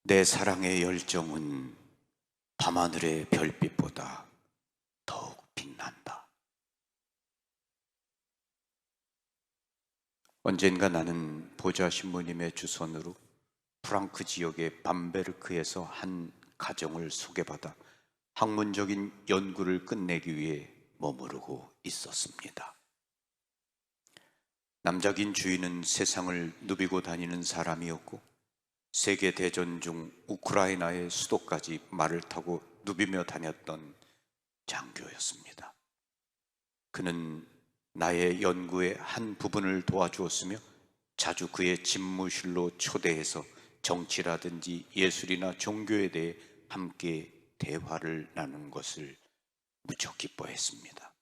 내 사랑의 열정은 밤하늘의 별빛보다 더욱 빛난다. 언젠가 나는 보좌 신부님의 주선으로 프랑크 지역의 밤베르크에서 한 가정을 소개받아 학문적인 연구를 끝내기 위해 머무르고 있었습니다. 남작인 주인은 세상을 누비고 다니는 사람이었고, 세계대전 중 우크라이나의 수도까지 말을 타고 누비며 다녔던 장교였습니다. 그는 나의 연구의 한 부분을 도와주었으며 자주 그의 집무실로 초대해서 정치라든지 예술이나 종교에 대해 함께 대화를 나눈 것을 무척 기뻐했습니다.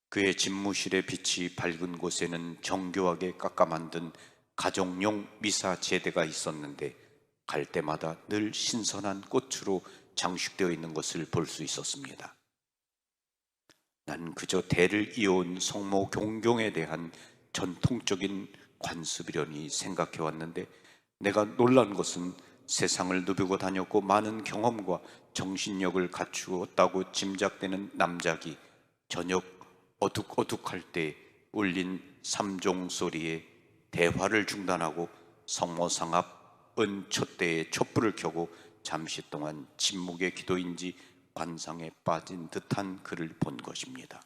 그의 집무실의 빛이 밝은 곳에는 정교하게 깎아 만든 가정용 미사 제대가 있었는데, 갈 때마다 늘 신선한 꽃으로 장식되어 있는 것을 볼 수 있었습니다. 난 그저 대를 이어온 성모 경경에 대한 전통적인 관습이려니 생각해 왔는데, 내가 놀란 것은 세상을 누비고 다녔고 많은 경험과 정신력을 갖추었다고 짐작되는 남작이 저녁 어둑어둑할 때 울린 삼종 소리에 대화를 중단하고 성모상 앞 은촛대에 촛불을 켜고 잠시 동안 침묵의 기도인지 관상에 빠진 듯한 그를 본 것입니다.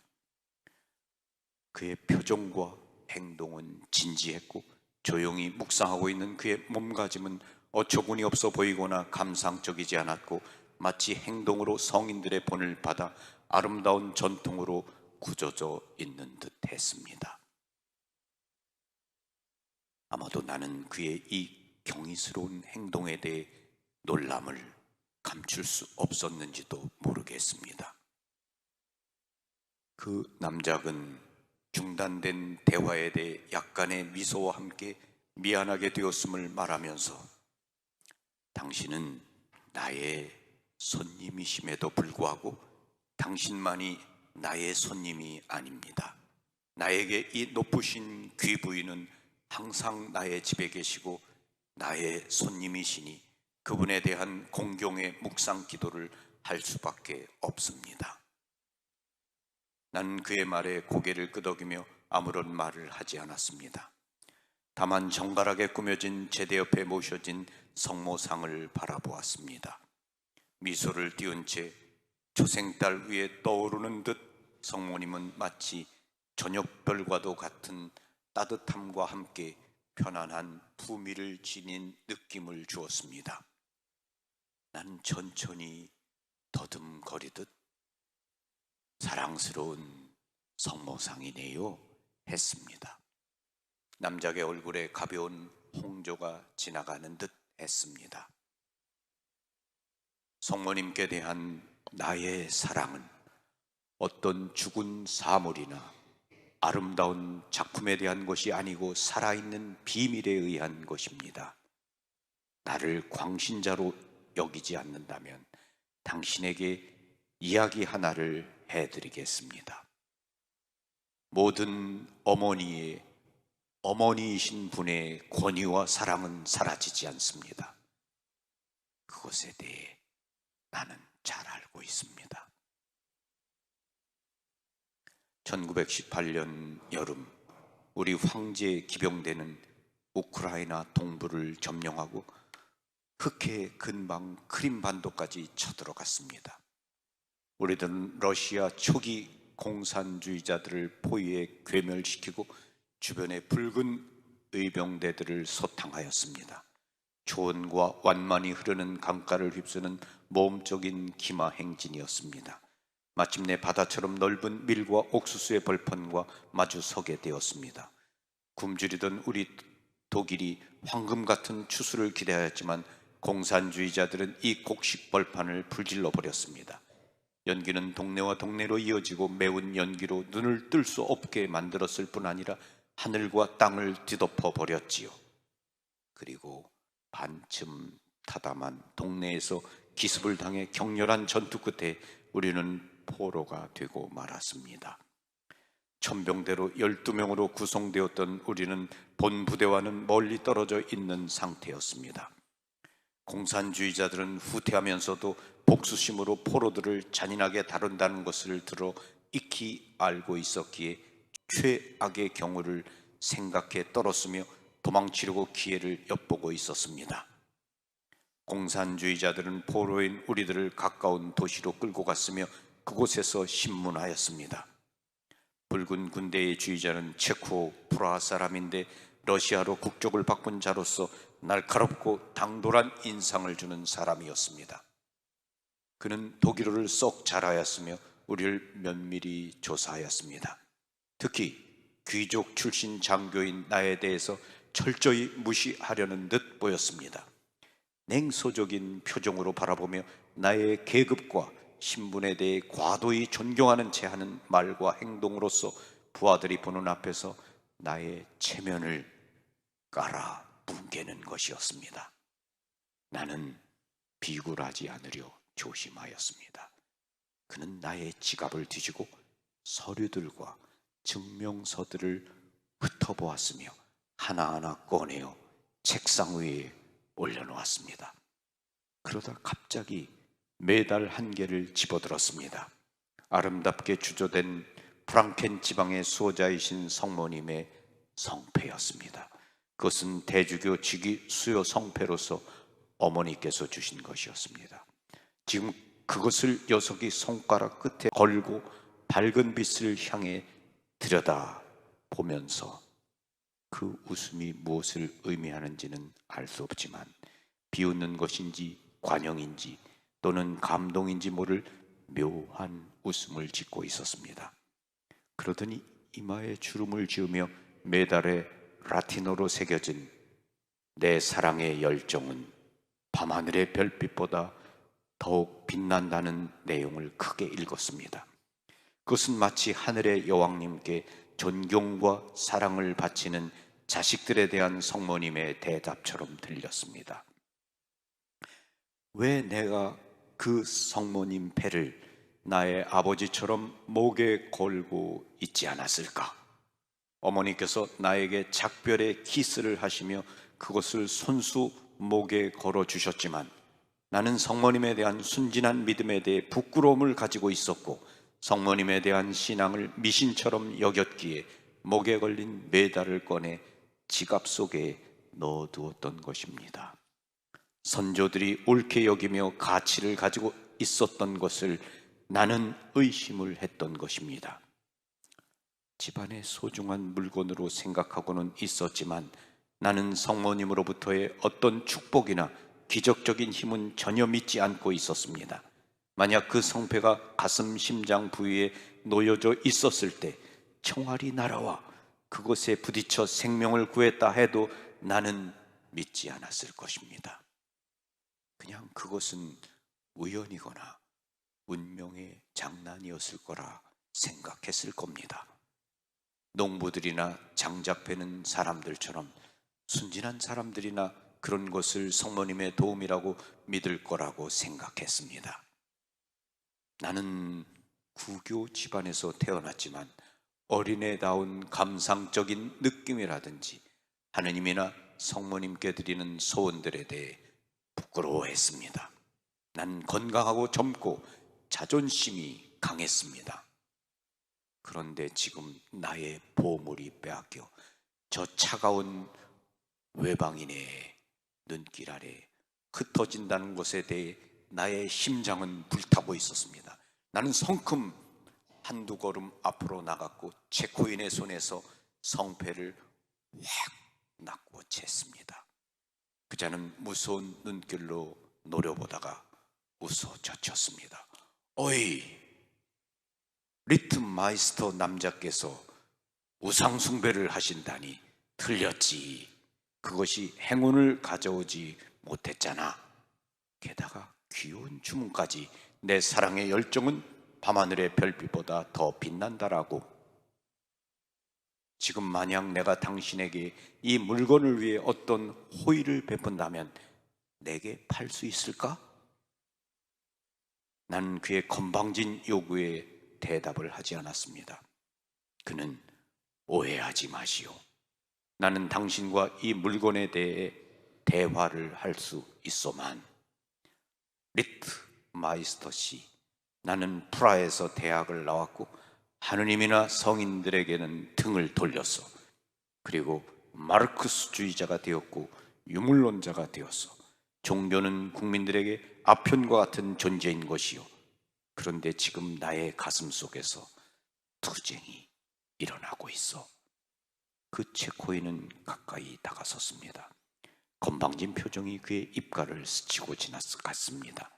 그의 표정과 행동은 진지했고, 조용히 묵상하고 있는 그의 몸가짐은 어처구니 없어 보이거나 감상적이지 않았고, 마치 행동으로 성인들의 본을 받아 아름다운 전통으로 굳어져 있는 듯 했습니다. 아마도 나는 그의 이 경이스러운 행동에 대해 놀람을 감출 수 없었는지도 모르겠습니다. 그 남작은 중단된 대화에 대해 약간의 미소와 함께 미안하게 되었음을 말하면서, 당신은 나의 손님이심에도 불구하고 당신만이 나의 손님이 아닙니다. 나에게 이 높으신 귀부인은 항상 나의 집에 계시고 나의 손님이시니 그분에 대한 공경의 묵상 기도를 할 수밖에 없습니다. 난 그의 말에 고개를 끄덕이며 아무런 말을 하지 않았습니다. 다만 정갈하게 꾸며진 제대 옆에 모셔진 성모상을 바라보았습니다. 미소를 띄운 채 초생달 위에 떠오르는 듯 성모님은 마치 저녁별과도 같은 따뜻함과 함께 편안한 품위를 지닌 느낌을 주었습니다. 난 천천히 더듬거리듯 사랑스러운 성모상이네요 했습니다. 남작의 얼굴에 가벼운 홍조가 지나가는 듯 했습니다. 성모님께 대한 나의 사랑은 어떤 죽은 사물이나 아름다운 작품에 대한 것이 아니고 살아있는 비밀에 의한 것입니다. 나를 광신자로 여기지 않는다면 당신에게 이야기 하나를 해드리겠습니다. 모든 어머니의 어머니이신 분의 권위와 사랑은 사라지지 않습니다. 그것에 대해 나는 잘 알고 있습니다. 1918년 여름, 우리 황제 기병대는 우크라이나 동부를 점령하고 흑해 근방 크림반도까지 쳐들어갔습니다. 우리들은 러시아 초기 공산주의자들을 포위해 괴멸시키고 주변의 붉은 의병대들을 소탕하였습니다. 초원과 완만히 흐르는 강가를 휩쓰는 모험적인 기마 행진이었습니다. 마침내 바다처럼 넓은 밀과 옥수수의 벌판과 마주 서게 되었습니다. 굶주리던 우리 독일이 황금 같은 추수를 기대하였지만 공산주의자들은 이 곡식 벌판을 불질러 버렸습니다. 연기는 동네와 동네로 이어지고 매운 연기로 눈을 뜰 수 없게 만들었을 뿐 아니라 하늘과 땅을 뒤덮어 버렸지요. 그리고 반쯤 타담한 동네에서 기습을 당해 격렬한 전투 끝에 우리는 포로가 되고 말았습니다. 천병대로 12명으로 구성되었던 우리는 본 부대와는 멀리 떨어져 있는 상태였습니다. 공산주의자들은 후퇴하면서도 복수심으로 포로들을 잔인하게 다룬다는 것을 들어 익히 알고 있었기에 최악의 경우를 생각해 떨었으며 도망치려고 기회를 엿보고 있었습니다. 공산주의자들은 포로인 우리들을 가까운 도시로 끌고 갔으며 그곳에서 신문하였습니다. 붉은 군대의 주의자는 체코 프라하 사람인데 러시아로 국적을 바꾼 자로서 날카롭고 당돌한 인상을 주는 사람이었습니다. 그는 독일어를 썩 잘하였으며 우리를 면밀히 조사하였습니다. 특히 귀족 출신 장교인 나에 대해서 철저히 무시하려는 듯 보였습니다. 냉소적인 표정으로 바라보며 나의 계급과 신분에 대해 과도히 존경하는 채 하는 말과 행동으로서 부하들이 보는 앞에서 나의 체면을 깔아 뭉개는 것이었습니다. 나는 비굴하지 않으려 조심하였습니다. 그는 나의 지갑을 뒤지고 서류들과 증명서들을 흩어보았으며 하나하나 꺼내어 책상 위에 올려놓았습니다. 그러다 갑자기 메달 한 개를 집어들었습니다. 아름답게 주조된 프랑켄 지방의 수호자이신 성모님의 성패였습니다. 그것은 대주교 직위 수요 성패로서 어머니께서 주신 것이었습니다. 지금 그것을 녀석이 손가락 끝에 걸고 밝은 빛을 향해 들여다 보면서 그 웃음이 무엇을 의미하는지는 알 수 없지만 비웃는 것인지 관용인지 또는 감동인지 모를 묘한 웃음을 짓고 있었습니다. 그러더니 이마에 주름을 지으며 메달에 라틴어로 새겨진 내 사랑의 열정은 밤하늘의 별빛보다 더욱 빛난다는 내용을 크게 읽었습니다. 그것은 마치 하늘의 여왕님께 존경과 사랑을 바치는 자식들에 대한 성모님의 대답처럼 들렸습니다. 왜 내가 그 성모님 패를 나의 아버지처럼 목에 걸고 있지 않았을까? 어머니께서 나에게 작별의 키스를 하시며 그것을 손수 목에 걸어 주셨지만 나는 성모님에 대한 순진한 믿음에 대해 부끄러움을 가지고 있었고 성모님에 대한 신앙을 미신처럼 여겼기에 목에 걸린 메달을 꺼내 지갑 속에 넣어두었던 것입니다. 선조들이 옳게 여기며 가치를 가지고 있었던 것을 나는 의심을 했던 것입니다. 집안의 소중한 물건으로 생각하고는 있었지만 나는 성모님으로부터의 어떤 축복이나 기적적인 힘은 전혀 믿지 않고 있었습니다. 만약 그 성패가 가슴 심장 부위에 놓여져 있었을 때 총알이 날아와 그것에 부딪혀 생명을 구했다 해도 나는 믿지 않았을 것입니다. 그냥 그것은 우연이거나 운명의 장난이었을 거라 생각했을 겁니다. 농부들이나 장작 패는 사람들처럼 순진한 사람들이나 그런 것을 성모님의 도움이라고 믿을 거라고 생각했습니다. 나는 구교 집안에서 태어났지만 어린애다운 감상적인 느낌이라든지 하느님이나 성모님께 드리는 소원들에 대해 부끄러워했습니다. 난 건강하고 젊고 자존심이 강했습니다. 그런데 지금 나의 보물이 빼앗겨 저 차가운 외방인의 눈길 아래 흩어진다는 것에 대해 나의 심장은 불타고 있었습니다. 나는 성큼 한두 걸음 앞으로 나갔고 체코인의 손에서 성패를 확 낚고 챘습니다. 그자는 무서운 눈길로 노려보다가 웃어 젖혔습니다. 어이, 리트 마이스터 남자께서 우상숭배를 하신다니 틀렸지. 그것이 행운을 가져오지 못했잖아. 게다가 귀여운 주문까지 내 사랑의 열정은 밤하늘의 별빛보다 더 빛난다라고. 지금 만약 내가 당신에게 이 물건을 위해 어떤 호의를 베푼다면 내게 팔 수 있을까? 난 그의 건방진 요구에 대답을 하지 않았습니다. 그는 오해하지 마시오. 나는 당신과 이 물건에 대해 대화를 할 수 있소만. 리트 마이스터 씨, 나는 프라하에서 대학을 나왔고 하느님이나 성인들에게는 등을 돌렸어. 그리고 마르크스주의자가 되었고 유물론자가 되었어. 종교는 국민들에게 아편과 같은 존재인 것이요, 그런데 지금 나의 가슴 속에서 투쟁이 일어나고 있어. 그 체코인은 가까이 다가섰습니다. 건방진 표정이 그의 입가를 스치고 지나갔습니다.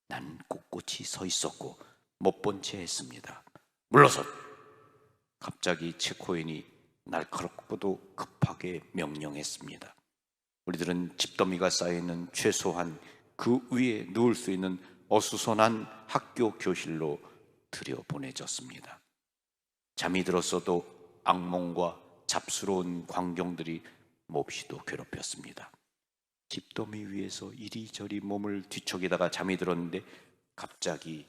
난 꼿꼿이 서 있었고 못 본 채 했습니다. 물러서! 갑자기 체코인이 날카롭고도 급하게 명령했습니다. 우리들은 집더미가 쌓여있는 최소한 그 위에 누울 수 있는 어수선한 학교 교실로 들여보내졌습니다. 잠이 들었어도 악몽과 잡스러운 광경들이 몹시도 괴롭혔습니다. 집더미 위에서 이리저리 몸을 뒤척이다가 잠이 들었는데 갑자기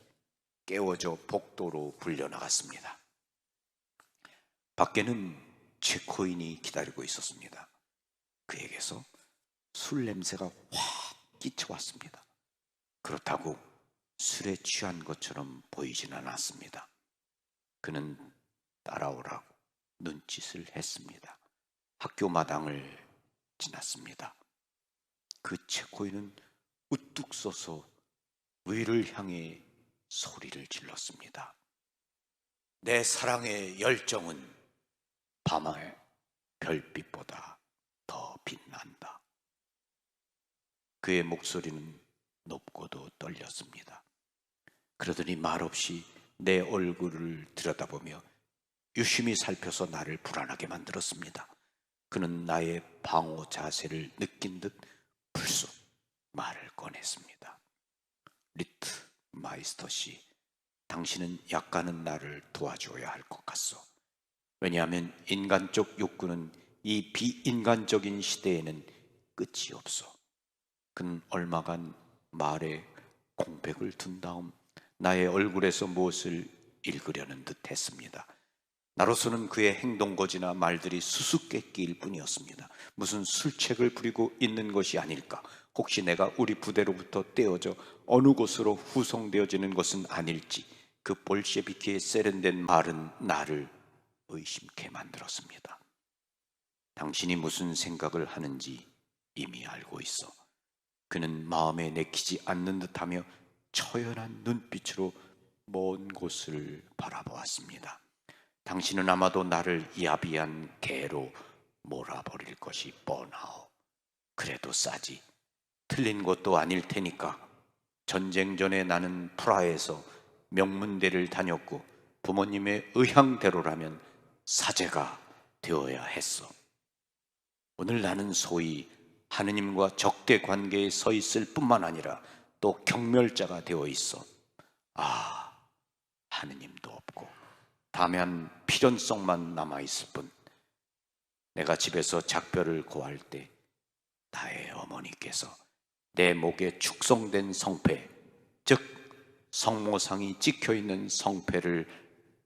깨워져 복도로 불려나갔습니다. 밖에는 체코인이 기다리고 있었습니다. 그에게서 술 냄새가 확 끼쳐왔습니다. 그렇다고 술에 취한 것처럼 보이진 않았습니다. 그는 따라오라고 눈짓을 했습니다. 학교 마당을 지났습니다. 그 체코인은 우뚝 서서 위를 향해 소리를 질렀습니다. 내 사랑의 열정은 밤의 별빛보다 더 빛난다. 그의 목소리는 높고도 떨렸습니다. 그러더니 말없이 내 얼굴을 들여다보며 유심히 살펴서 나를 불안하게 만들었습니다. 그는 나의 방어 자세를 느낀 듯 불쑥 말을 꺼냈습니다. 리트 마이스터 씨, 당신은 약간은 나를 도와줘야 할 것 같소. 왜냐하면 인간적 욕구는 이 비인간적인 시대에는 끝이 없어. 그는 얼마간 말에 공백을 둔 다음 나의 얼굴에서 무엇을 읽으려는 듯 했습니다. 나로서는 그의 행동거지나 말들이 수수께끼일 뿐이었습니다. 무슨 술책을 부리고 있는 것이 아닐까? 혹시 내가 우리 부대로부터 떼어져 어느 곳으로 후송되어지는 것은 아닐지, 그 볼셰비키의 세련된 말은 나를 의심케 만들었습니다. 당신이 무슨 생각을 하는지 이미 알고 있어. 그는 마음에 내키지 않는 듯하며 처연한 눈빛으로 먼 곳을 바라보았습니다. 당신은 아마도 나를 야비한 개로 몰아버릴 것이 뻔하오. 그래도 싸지. 틀린 것도 아닐 테니까. 전쟁 전에 나는 프라하에서 명문대를 다녔고 부모님의 의향대로라면 사제가 되어야 했어. 오늘 나는 소위 하느님과 적대 관계에 서 있을 뿐만 아니라 또 경멸자가 되어 있어. 하느님도 없고 다만 필연성만 남아있을 뿐. 내가 집에서 작별을 고할 때 나의 어머니께서 내 목에 축성된 성패, 즉 성모상이 찍혀있는 성패를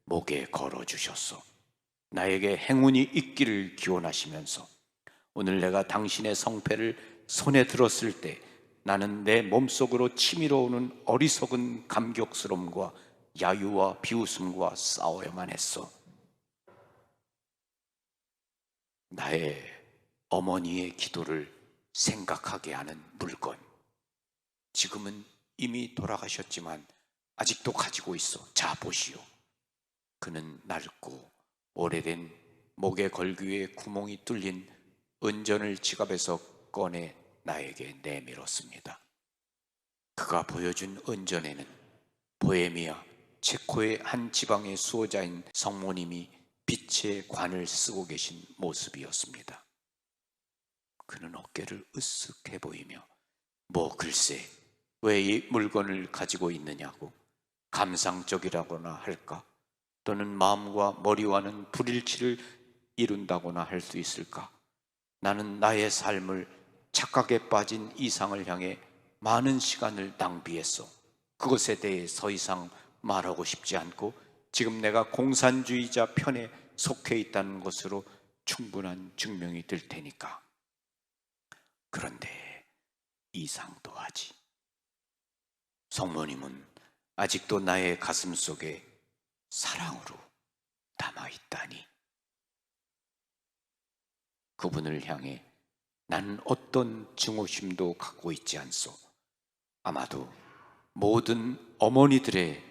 목에 걸어주셨소. 나에게 행운이 있기를 기원하시면서 오늘 내가 당신의 성패를 손에 들었을 때 나는 내 몸속으로 치밀어 오는 어리석은 감격스러움과 야유와 비웃음과 싸워야만 했어. 나의 어머니의 기도를 생각하게 하는 물건, 지금은 이미 돌아가셨지만 아직도 가지고 있어. 자, 보시오. 그는 낡고 오래된 목에 걸기 위해 구멍이 뚫린 은전을 지갑에서 꺼내 나에게 내밀었습니다. 그가 보여준 은전에는 보헤미아 체코의 한 지방의 수호자인 성모님이 빛의 관을 쓰고 계신 모습이었습니다. 그는 어깨를 으쓱해 보이며 글쎄 왜 이 물건을 가지고 있느냐고, 감상적이라거나 할까? 또는 마음과 머리와는 불일치를 이룬다거나 할 수 있을까? 나는 나의 삶을 착각에 빠진 이상을 향해 많은 시간을 낭비했어. 그것에 대해 더 이상 말하고 싶지 않고 지금 내가 공산주의자 편에 속해 있다는 것으로 충분한 증명이 될 테니까. 그런데 이상도 하지. 성모님은 아직도 나의 가슴 속에 사랑으로 남아있다니. 그분을 향해 나는 어떤 증오심도 갖고 있지 않소. 아마도 모든 어머니들의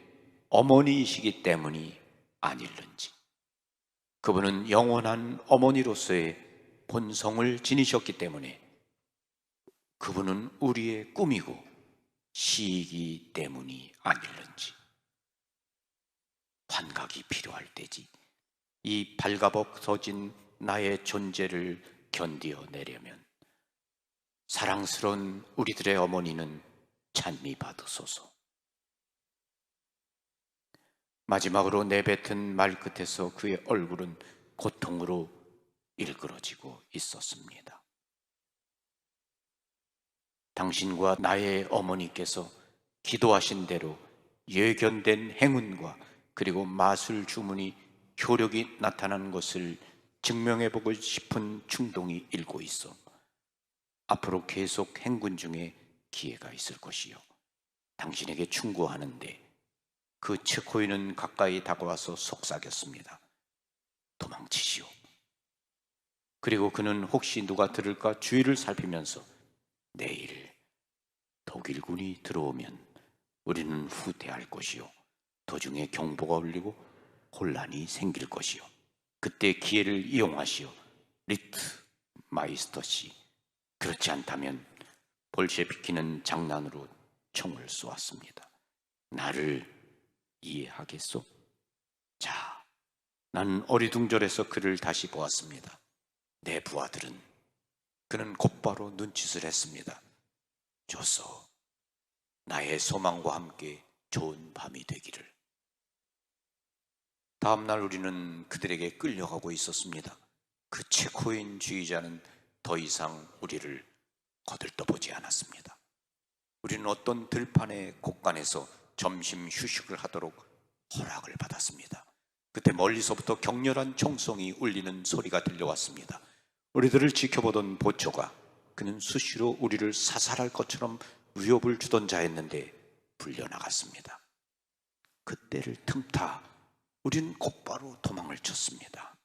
어머니이시기 때문이 아닐는지. 그분은 영원한 어머니로서의 본성을 지니셨기 때문에, 그분은 우리의 꿈이고 시이기 때문이 아닐는지. 환각이 필요할 때지 이 발가벗어진 나의 존재를 견디어내려면 사랑스러운 우리들의 어머니는 찬미 받으소서. 마지막으로 내뱉은 말 끝에서 그의 얼굴은 고통으로 일그러지고 있었습니다. 당신과 나의 어머니께서 기도하신 대로 예견된 행운과 그리고 마술 주문이 효력이 나타난 것을 증명해보고 싶은 충동이 일고 있어 앞으로 계속 행군 중에 기회가 있을 것이요, 당신에게 충고하는데 그 체코인은 가까이 다가와서 속삭였습니다. 도망치시오. 그리고 그는 혹시 누가 들을까 주위를 살피면서 내일 독일군이 들어오면 우리는 후퇴할 것이요, 도중에 경보가 울리고 혼란이 생길 것이요, 그때 기회를 이용하시오, 리트 마이스터 씨. 그렇지 않다면 볼셰비키는 장난으로 총을 쏘았습니다. 나를 이해하겠소? 자, 나는 어리둥절해서 그를 다시 보았습니다. 내 부하들은, 그는 곧바로 눈짓을 했습니다. 좋소. 나의 소망과 함께 좋은 밤이 되기를. 다음날 우리는 그들에게 끌려가고 있었습니다. 그 체코인주의자는 더 이상 우리를 거들떠보지 않았습니다. 우리는 어떤 들판의 곳간에서 점심 휴식을 하도록 허락을 받았습니다. 그때 멀리서부터 격렬한 총성이 울리는 소리가 들려왔습니다. 우리들을 지켜보던 보초가, 그는 수시로 우리를 사살할 것처럼 위협을 주던 자였는데 불려나갔습니다. 그때를 틈타 우리는 곧바로 도망을 쳤습니다.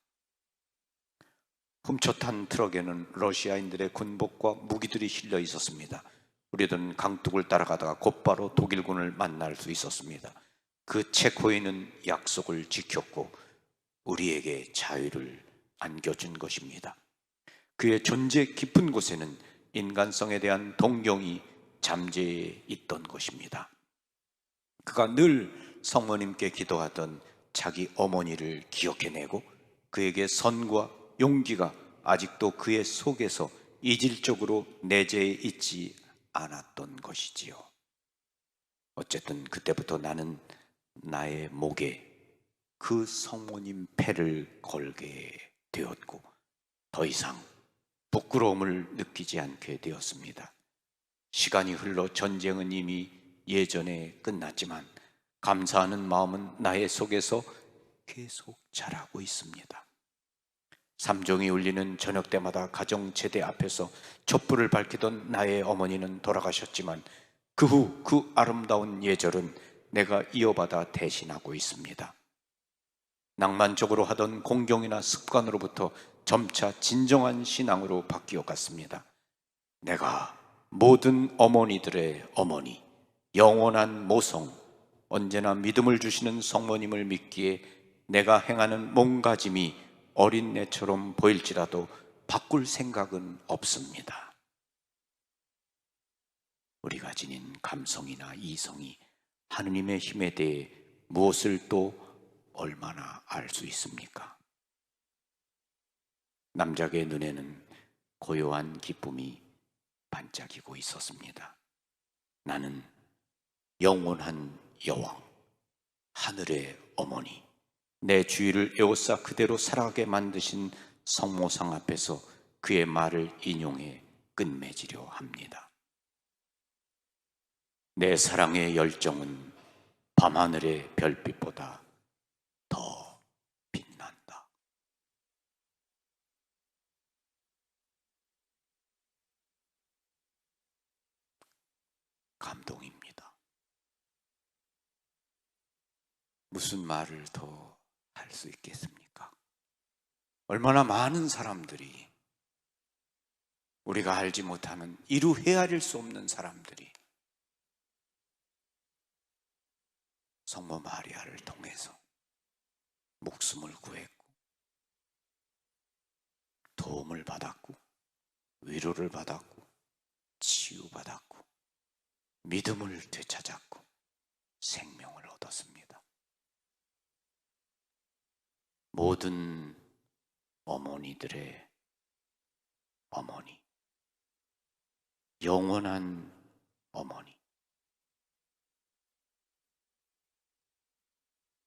훔쳐탄 트럭에는 러시아인들의 군복과 무기들이 실려 있었습니다. 우리들은 강둑을 따라가다가 곧바로 독일군을 만날 수 있었습니다. 그 체코인은 약속을 지켰고 우리에게 자유를 안겨준 것입니다. 그의 존재 깊은 곳에는 인간성에 대한 동경이 잠재해 있던 것입니다. 그가 늘 성모님께 기도하던 자기 어머니를 기억해내고 그에게 선과 용기가 아직도 그의 속에서 이질적으로 내재해 있지 않았던 것이지요. 어쨌든 그때부터 나는 나의 목에 그 성모님 패를 걸게 되었고 더 이상 부끄러움을 느끼지 않게 되었습니다. 시간이 흘러 전쟁은 이미 예전에 끝났지만 감사하는 마음은 나의 속에서 계속 자라고 있습니다. 삼종이 울리는 저녁 때마다 가정제대 앞에서 촛불을 밝히던 나의 어머니는 돌아가셨지만 그 후 그 아름다운 예절은 내가 이어받아 대신하고 있습니다. 낭만적으로 하던 공경이나 습관으로부터 점차 진정한 신앙으로 바뀌어 갔습니다. 내가 모든 어머니들의 어머니, 영원한 모성, 언제나 믿음을 주시는 성모님을 믿기에 내가 행하는 몸가짐이 어린애처럼 보일지라도 바꿀 생각은 없습니다. 우리가 지닌 감성이나 이성이 하느님의 힘에 대해 무엇을 또 얼마나 알 수 있습니까? 남작의 눈에는 고요한 기쁨이 반짝이고 있었습니다. 나는 영원한 여왕, 하늘의 어머니, 내 주위를 에워싸 그대로 살아가게 만드신 성모상 앞에서 그의 말을 인용해 끝맺으려 합니다. 내 사랑의 열정은 밤하늘의 별빛보다 더 빛난다. 감동입니다. 무슨 말을 더 할 수 있겠습니까? 얼마나 많은 사람들이, 우리가 알지 못하는 이루 헤아릴 수 없는 사람들이 성모 마리아를 통해서 목숨을 구했고, 도움을 받았고, 위로를 받았고, 치유받았고, 믿음을 되찾았고, 생명을 얻었습니다. 모든 어머니들의 어머니, 영원한 어머니,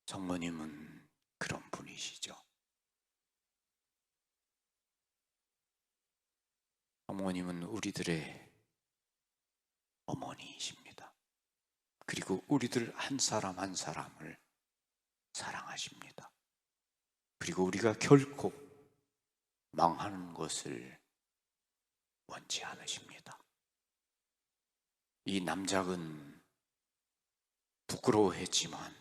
성모님은 그런 분이시죠. 성모님은 우리들의 어머니이십니다. 그리고 우리들 한 사람 한 사람을 사랑하십니다. 그리고 우리가 결코 망하는 것을 원치 않으십니다. 이 남작은 부끄러워했지만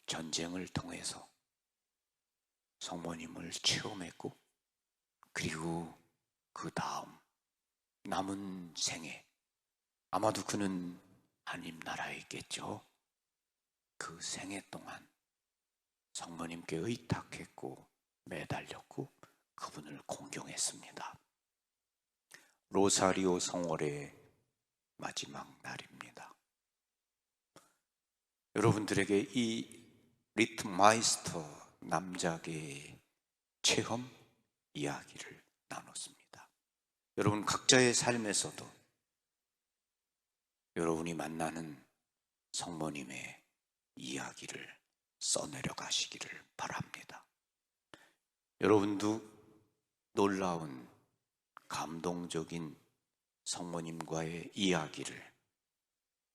전쟁을 통해서 성모님을 체험했고, 그리고 그 다음 남은 생에, 아마도 그는 하나님 나라에 있겠죠. 그 생애 동안 성모님께 의탁했고 매달렸고 그분을 공경했습니다. 로사리오 성월의 마지막 날입니다. 여러분들에게 이 리트마이스터 남작의 체험 이야기를 나눴습니다. 여러분 각자의 삶에서도 여러분이 만나는 성모님의 이야기를 써내려 가시기를 바랍니다. 여러분도 놀라운 감동적인 성모님과의 이야기를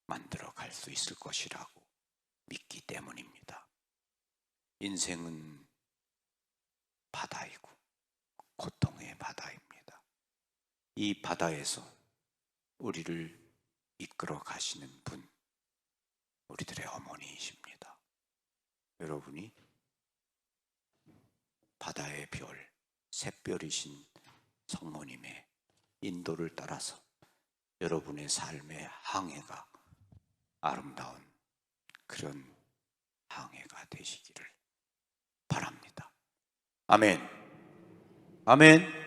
만들어 갈 수 있을 것이라고 믿기 때문입니다. 인생은 바다이고 고통의 바다입니다. 이 바다에서 우리를 이끌어 가시는 분, 우리들의 어머니이십니다. 여러분이 바다의 별, 샛별이신 성모님의 인도를 따라서 여러분의 삶의 항해가 아름다운 그런 항해가 되시기를 바랍니다. 아멘. 아멘.